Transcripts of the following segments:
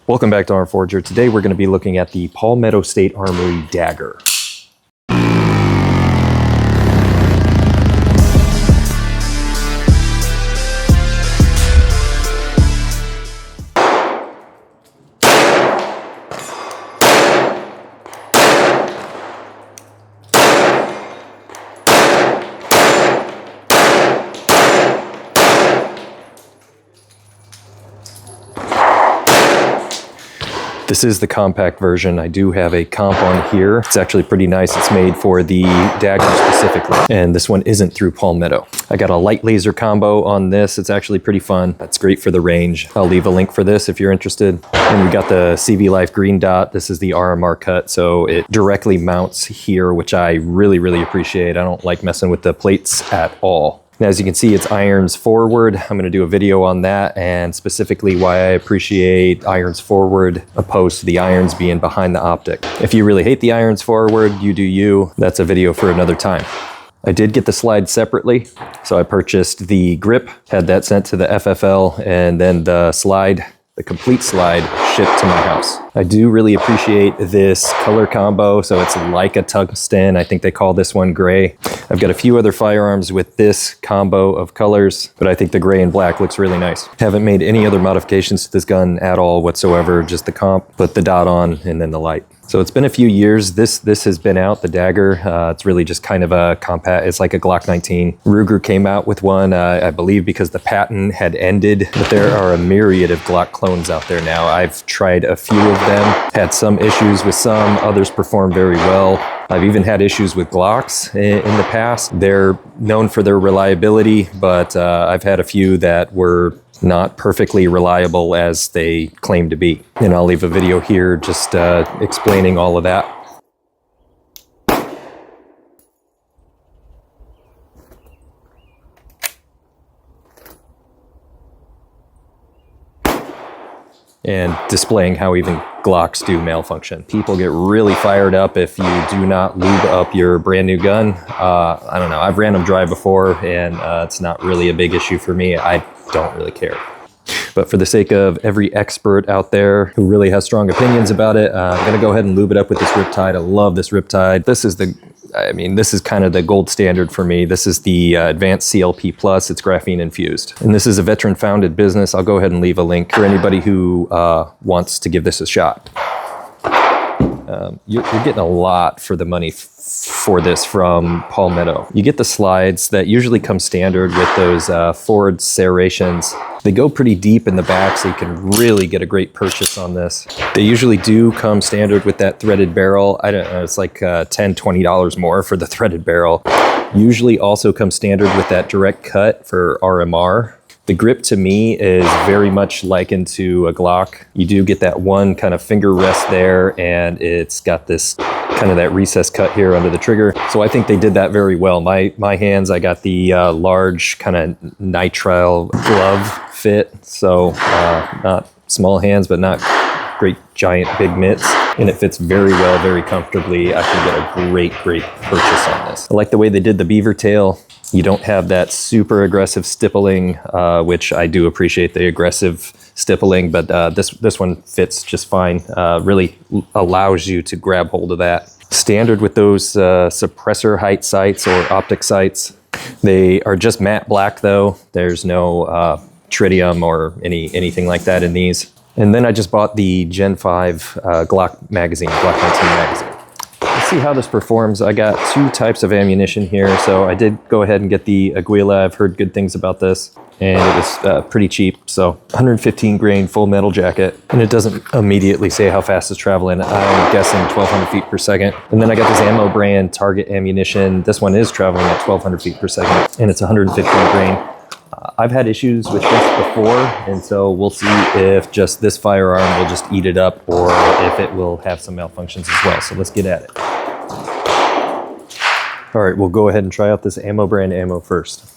Welcome back to ARMEDFORAGER. Today we're going to be looking at the Palmetto State Armory Dagger. This is the compact version. I do have a comp on here. It's actually pretty nice. It's made for the Dagger specifically, and this one isn't through Palmetto. I got a light laser combo on this. It's actually pretty fun. That's great for the range. I'll leave a link for this if you're interested. And we got the CV Life green dot. This is the RMR cut, so it directly mounts here, which I really appreciate. I don't like messing with the plates at all. Now, as you can see, it's irons forward. I'm going to do a video on that and specifically why I appreciate irons forward opposed to the irons being behind the optic. If you really hate the irons forward, you do you. That's a video for another time. I did get the slide separately, so I purchased the grip, had that sent to the FFL, and then the slide, the complete slide, shipped to my house. I do really appreciate this color combo, so it's like a tungsten. I think they call this one gray. I've got a few other firearms with this combo of colors, but I think the gray and black looks really nice. Haven't made any other modifications to this gun at all whatsoever, just the comp, put the dot on, and then the light. So it's been a few years. This has been out, the Dagger. It's really just kind of a compact, it's like a Glock 19. Ruger came out with one, I believe because the patent had ended, but there are a myriad of Glock clones out there now. I've tried a few of them, had some issues with some, others perform very well. I've even had issues with Glocks in the past. They're known for their reliability, but I've had a few that were not perfectly reliable as they claim to be. And I'll leave a video here just explaining all of that. And displaying how even Glocks do malfunction. People get really fired up if you do not lube up your brand new gun. I don't know, I've ran them dry before and it's not really a big issue for me. I don't really care. But for the sake of every expert out there who really has strong opinions about it, I'm gonna go ahead and lube it up with this Riptide. I love this Riptide. This is this is kind of the gold standard for me. This is the advanced CLP Plus. It's graphene infused. And this is a veteran founded business. I'll go ahead and leave a link for anybody who wants to give this a shot. You're getting a lot for the money for this from Palmetto. You get the slides that usually come standard with those forward serrations. They go pretty deep in the back, so you can really get a great purchase on this. They usually do come standard with that threaded barrel. I don't know, it's like $10, $20 more for the threaded barrel. Usually also comes standard with that direct cut for RMR. The grip to me is very much likened to a Glock. You do get that one kind of finger rest there, and it's got this kind of that recess cut here under the trigger. So I think they did that very well. My hands, I got the large kind of nitrile glove fit. So not small hands, but not great giant big mitts. And it fits very well, very comfortably. I can get a great purchase on this. I like the way they did the beaver tail. You don't have that super aggressive stippling, which I do appreciate the aggressive stippling, but this one fits just fine. Really allows you to grab hold of that. Standard with those suppressor height sights or optic sights. They are just matte black though. There's no tritium or anything like that in these. And then I just bought the Gen 5 Glock magazine, Glock 19 magazine. Let's see how this performs. I got two types of ammunition here, so I did go ahead and get the Aguila. I've heard good things about this, and it was pretty cheap. So 115 grain full metal jacket, and it doesn't immediately say how fast it's traveling. I'm guessing 1,200 feet per second. And then I got this ammo brand Target ammunition. This one is traveling at 1,200 feet per second, and it's 115 grain. I've had issues with this before, and so we'll see if just this firearm will just eat it up or if it will have some malfunctions as well. So let's get at it. All right, we'll go ahead and try out this ammo brand ammo first.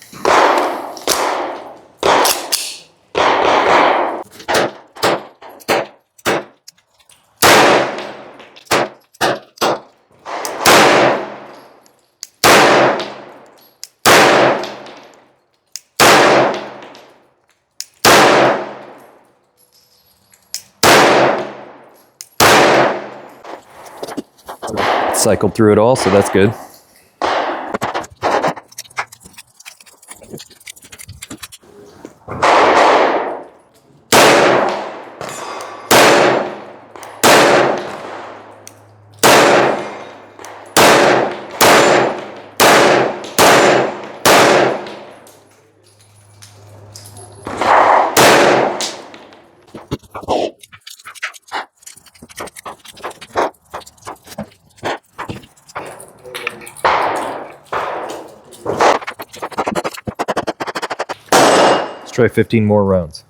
Cycled through it all, so that's good. Let's try 15 more rounds.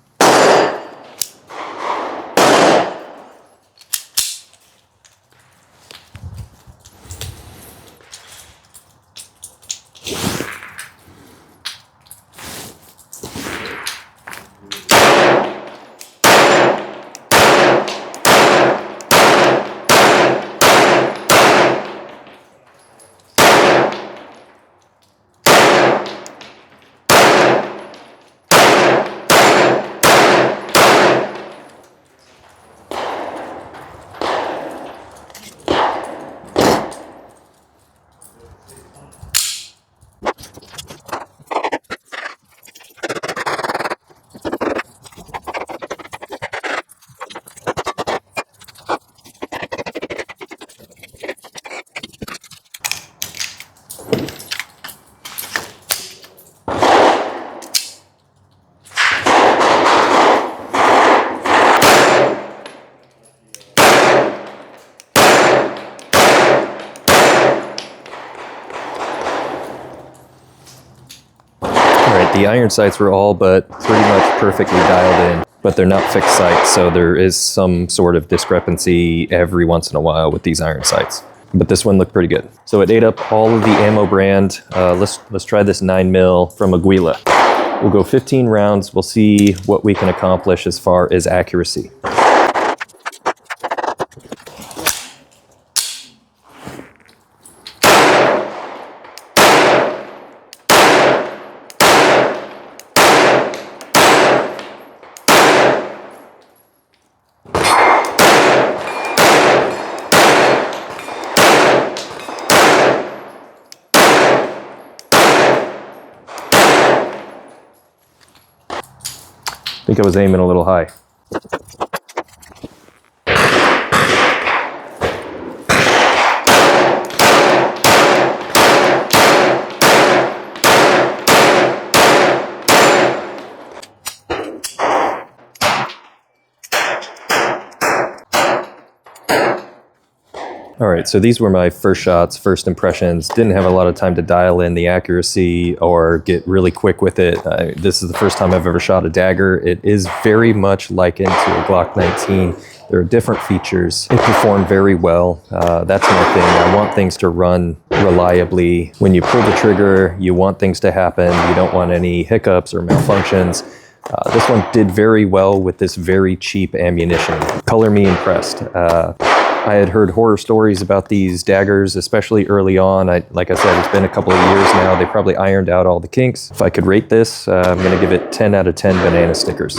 The iron sights were all but pretty much perfectly dialed in, but they're not fixed sights, so there is some sort of discrepancy every once in a while with these iron sights. But this one looked pretty good. So it ate up all of the ammo brand. Let's try this 9mm from Aguila. We'll go 15 rounds. We'll see what we can accomplish as far as accuracy. I think I was aiming a little high. All right, so these were my first shots, first impressions. Didn't have a lot of time to dial in the accuracy or get really quick with it. This is the first time I've ever shot a Dagger. It is very much likened to a Glock 19. There are different features. It performed very well. That's my thing. I want things to run reliably. When you pull the trigger, you want things to happen. You don't want any hiccups or malfunctions. This one did very well with this very cheap ammunition. Color me impressed. I had heard horror stories about these Daggers, especially early on. Like I said, it's been a couple of years now. They probably ironed out all the kinks. If I could rate this, I'm going to give it 10 out of 10 banana stickers.